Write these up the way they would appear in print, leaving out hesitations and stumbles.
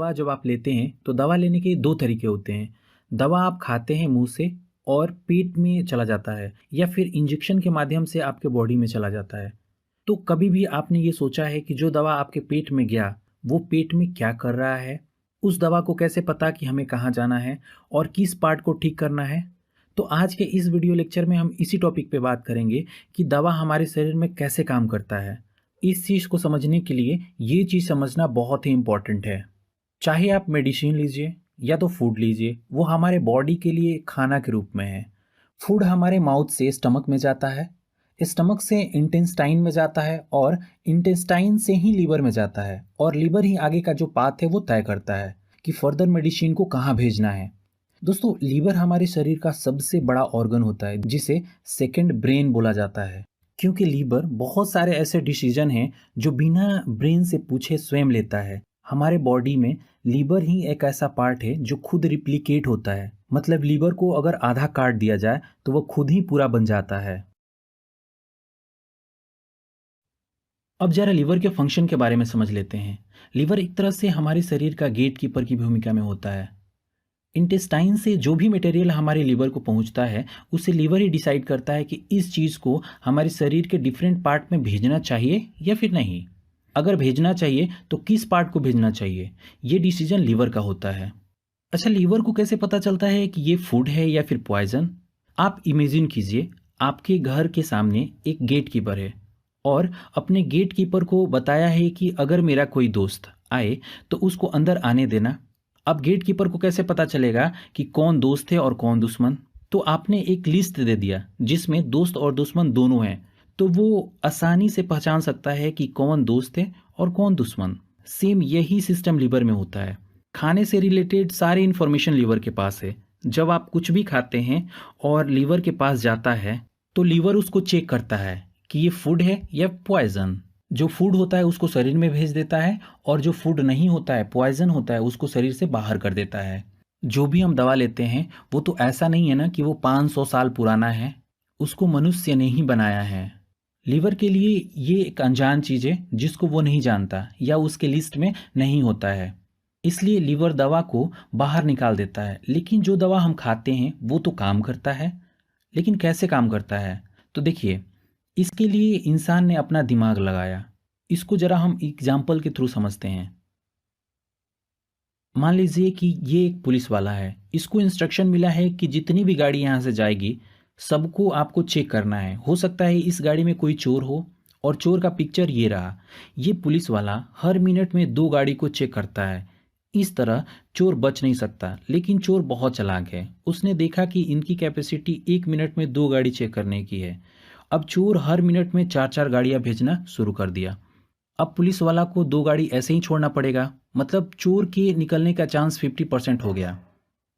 दवा जब आप लेते हैं तो दवा लेने के दो तरीके होते हैं। दवा आप खाते हैं मुंह से और पेट में चला जाता है या फिर इंजेक्शन के माध्यम से आपके बॉडी में चला जाता है। तो कभी भी आपने ये सोचा है कि जो दवा आपके पेट में गया वो पेट में क्या कर रहा है? उस दवा को कैसे पता कि हमें कहाँ जाना है और किस पार्ट को ठीक करना है? तो आज के इस वीडियो लेक्चर में हम इसी टॉपिक पे बात करेंगे कि दवा हमारे शरीर में कैसे काम करता है। इस चीज़ को समझने के लिए ये चीज़ समझना बहुत ही इम्पॉर्टेंट है। चाहे आप मेडिसिन लीजिए या तो फूड लीजिए, वो हमारे बॉडी के लिए खाना के रूप में है। फूड हमारे माउथ से स्टमक में जाता है, स्टमक से इंटेस्टाइन में जाता है और इंटेस्टाइन से ही लीवर में जाता है और लीवर ही आगे का जो पाथ है वो तय करता है कि फर्दर मेडिसिन को कहाँ भेजना है। दोस्तों, लीवर हमारे शरीर का सबसे बड़ा ऑर्गन होता है जिसे सेकंड ब्रेन बोला जाता है, क्योंकि लीवर बहुत सारे ऐसे डिसीजन हैं जो बिना ब्रेन से पूछे स्वयं लेता है। हमारे बॉडी में लीवर ही एक ऐसा पार्ट है जो खुद रिप्लिकेट होता है, मतलब लीवर को अगर आधा काट दिया जाए तो वह खुद ही पूरा बन जाता है। अब जरा लीवर के फंक्शन के बारे में समझ लेते हैं। लीवर एक तरह से हमारे शरीर का गेट कीपर की भूमिका में होता है। इंटेस्टाइन से जो भी मटेरियल हमारे लीवर को पहुंचता है उसे लीवर ही डिसाइड करता है कि इस चीज़ को हमारे शरीर के डिफरेंट पार्ट में भेजना चाहिए या फिर नहीं। अगर भेजना चाहिए तो किस पार्ट को भेजना चाहिए, ये डिसीजन लीवर का होता है। अच्छा, लीवर को कैसे पता चलता है कि ये फूड है या फिर पॉइजन? आप इमेजिन कीजिए, आपके घर के सामने एक गेट कीपर है और अपने गेट कीपर को बताया है कि अगर मेरा कोई दोस्त आए तो उसको अंदर आने देना। अब गेट कीपर को कैसे पता चलेगा कि कौन दोस्त है और कौन दुश्मन? तो आपने एक लिस्ट दे दिया जिसमें दोस्त और दुश्मन दोनों हैं, तो वो आसानी से पहचान सकता है कि कौन दोस्त है और कौन दुश्मन। सेम यही सिस्टम लीवर में होता है। खाने से रिलेटेड सारी इन्फॉर्मेशन लीवर के पास है। जब आप कुछ भी खाते हैं और लीवर के पास जाता है तो लीवर उसको चेक करता है कि ये फूड है या पॉइजन। जो फूड होता है उसको शरीर में भेज देता है और जो फूड नहीं होता है, पॉइजन होता है, उसको शरीर से बाहर कर देता है। जो भी हम दवा लेते हैं वो तो ऐसा नहीं है ना कि वो 500 साल पुराना है, उसको मनुष्य ने ही बनाया है। लीवर के लिए ये एक अनजान चीज़ है जिसको वो नहीं जानता या उसके लिस्ट में नहीं होता है, इसलिए लीवर दवा को बाहर निकाल देता है। लेकिन जो दवा हम खाते हैं वो तो काम करता है। लेकिन कैसे काम करता है? तो देखिए, इसके लिए इंसान ने अपना दिमाग लगाया। इसको जरा हम एग्जाम्पल के थ्रू समझते हैं। मान लीजिए कि ये एक पुलिस वाला है, इसको इंस्ट्रक्शन मिला है कि जितनी भी गाड़ी यहाँ से जाएगी सबको आपको चेक करना है। हो सकता है इस गाड़ी में कोई चोर हो और चोर का पिक्चर ये रहा। ये पुलिस वाला हर मिनट में 2 गाड़ी को चेक करता है। इस तरह चोर बच नहीं सकता, लेकिन चोर बहुत चालाक है। उसने देखा कि इनकी कैपेसिटी 1 मिनट में 2 गाड़ी चेक करने की है। अब चोर हर मिनट में 4-4 गाड़ियां भेजना शुरू कर दिया। अब पुलिस वाला को 2 गाड़ी ऐसे ही छोड़ना पड़ेगा, मतलब चोर के निकलने का चांस 50% हो गया।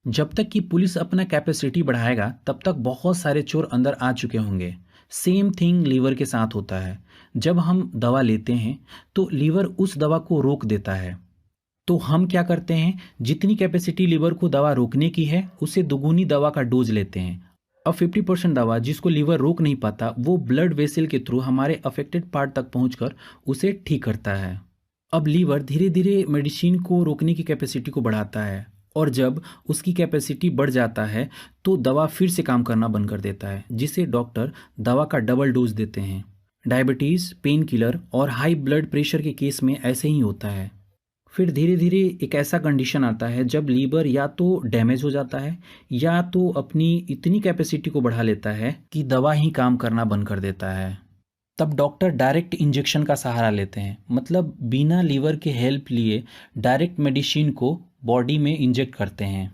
जब तक कि पुलिस अपना कैपेसिटी बढ़ाएगा तब तक बहुत सारे चोर अंदर आ चुके होंगे। सेम थिंग लीवर के साथ होता है। जब हम दवा लेते हैं तो लीवर उस दवा को रोक देता है। तो हम क्या करते हैं, जितनी कैपेसिटी लीवर को दवा रोकने की है उससे दोगुनी दवा का डोज लेते हैं। अब 50% दवा जिसको लीवर रोक नहीं पाता वो ब्लड वेसल के थ्रू हमारे अफेक्टेड पार्ट तक पहुंचकर उसे ठीक करता है। अब लीवर धीरे धीरे मेडिसिन को रोकने की कैपेसिटी को बढ़ाता है और जब उसकी कैपेसिटी बढ़ जाता है तो दवा फिर से काम करना बंद कर देता है, जिसे डॉक्टर दवा का डबल डोज देते हैं। डायबिटीज़, पेन किलर और हाई ब्लड प्रेशर के केस में ऐसे ही होता है। फिर धीरे धीरे एक ऐसा कंडीशन आता है जब लीवर या तो डैमेज हो जाता है या तो अपनी इतनी कैपेसिटी को बढ़ा लेता है कि दवा ही काम करना बंद कर देता है। तब डॉक्टर डायरेक्ट इंजेक्शन का सहारा लेते हैं, मतलब बिना लीवर के हेल्प लिए डायरेक्ट मेडिसिन को बॉडी में इंजेक्ट करते हैं।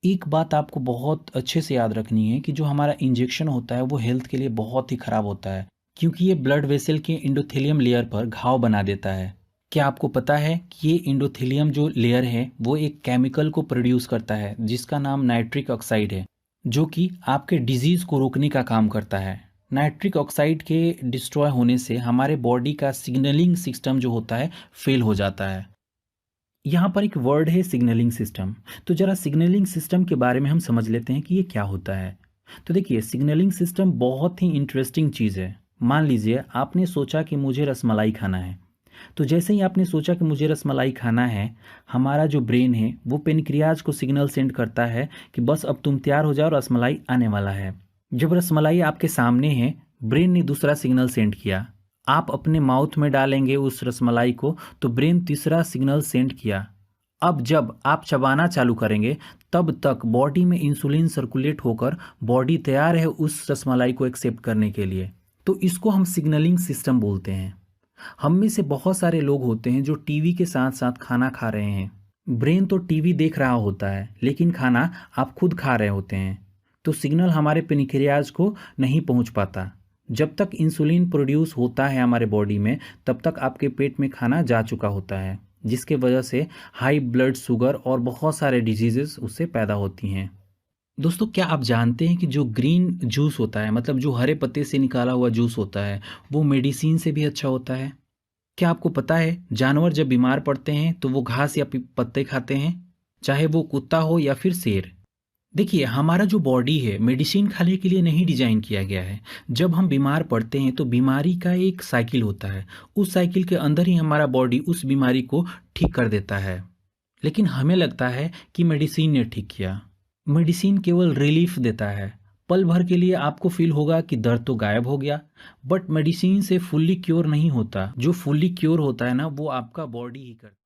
एक बात आपको बहुत अच्छे से याद रखनी है कि जो हमारा इंजेक्शन होता है वो हेल्थ के लिए बहुत ही ख़राब होता है, क्योंकि ये ब्लड वेसल के एंडोथेलियम लेयर पर घाव बना देता है। क्या आपको पता है कि ये एंडोथेलियम जो लेयर है वो एक केमिकल को प्रोड्यूस करता है जिसका नाम नाइट्रिक ऑक्साइड है, जो कि आपके डिजीज़ को रोकने का काम करता है। नाइट्रिक ऑक्साइड के डिस्ट्रॉय होने से हमारे बॉडी का सिग्नलिंग सिस्टम जो होता है फेल हो जाता है। यहाँ पर एक वर्ड है सिग्नलिंग सिस्टम। तो जरा सिग्नलिंग सिस्टम के बारे में हम समझ लेते हैं कि ये क्या होता है। तो देखिए, सिग्नलिंग सिस्टम बहुत ही इंटरेस्टिंग चीज़ है। मान लीजिए आपने सोचा कि मुझे रसमलाई खाना है, तो जैसे ही आपने सोचा कि मुझे रसमलाई खाना है, हमारा जो ब्रेन है वो पेनक्रियाज को सिग्नल सेंड करता है कि बस अब तुम तैयार हो जाओ, रसमलाई आने वाला है। जब रसमलाई आपके सामने है, ब्रेन ने दूसरा सिग्नल सेंड किया। आप अपने माउथ में डालेंगे उस रसमलाई को तो ब्रेन तीसरा सिग्नल सेंड किया। अब जब आप चबाना चालू करेंगे तब तक बॉडी में इंसुलिन सर्कुलेट होकर बॉडी तैयार है उस रसमलाई को एक्सेप्ट करने के लिए। तो इसको हम सिग्नलिंग सिस्टम बोलते हैं। हम में से बहुत सारे लोग होते हैं जो टीवी के साथ साथ खाना खा रहे हैं। ब्रेन तो टीवी देख रहा होता है लेकिन खाना आप खुद खा रहे होते हैं, तो सिग्नल हमारे पेनक्रियाज को नहीं पहुंच पाता। जब तक इंसुलिन प्रोड्यूस होता है हमारे बॉडी में तब तक आपके पेट में खाना जा चुका होता है, जिसके वजह से हाई ब्लड शुगर और बहुत सारे डिजीजेस उससे पैदा होती हैं। दोस्तों, क्या आप जानते हैं कि जो ग्रीन जूस होता है, मतलब जो हरे पत्ते से निकाला हुआ जूस होता है, वो मेडिसिन से भी अच्छा होता है? क्या आपको पता है जानवर जब बीमार पड़ते हैं तो वो घास या पत्ते खाते हैं, चाहे वो कुत्ता हो या फिर शेर। देखिए, हमारा जो बॉडी है मेडिसिन खाने के लिए नहीं डिजाइन किया गया है। जब हम बीमार पड़ते हैं तो बीमारी का एक साइकिल होता है, उस साइकिल के अंदर ही हमारा बॉडी उस बीमारी को ठीक कर देता है। लेकिन हमें लगता है कि मेडिसिन ने ठीक किया। मेडिसिन केवल रिलीफ देता है, पल भर के लिए आपको फील होगा कि दर्द तो गायब हो गया, बट मेडिसिन से फुल्ली क्योर नहीं होता। जो फुल्ली क्योर होता है ना, वो आपका बॉडी ही करता है।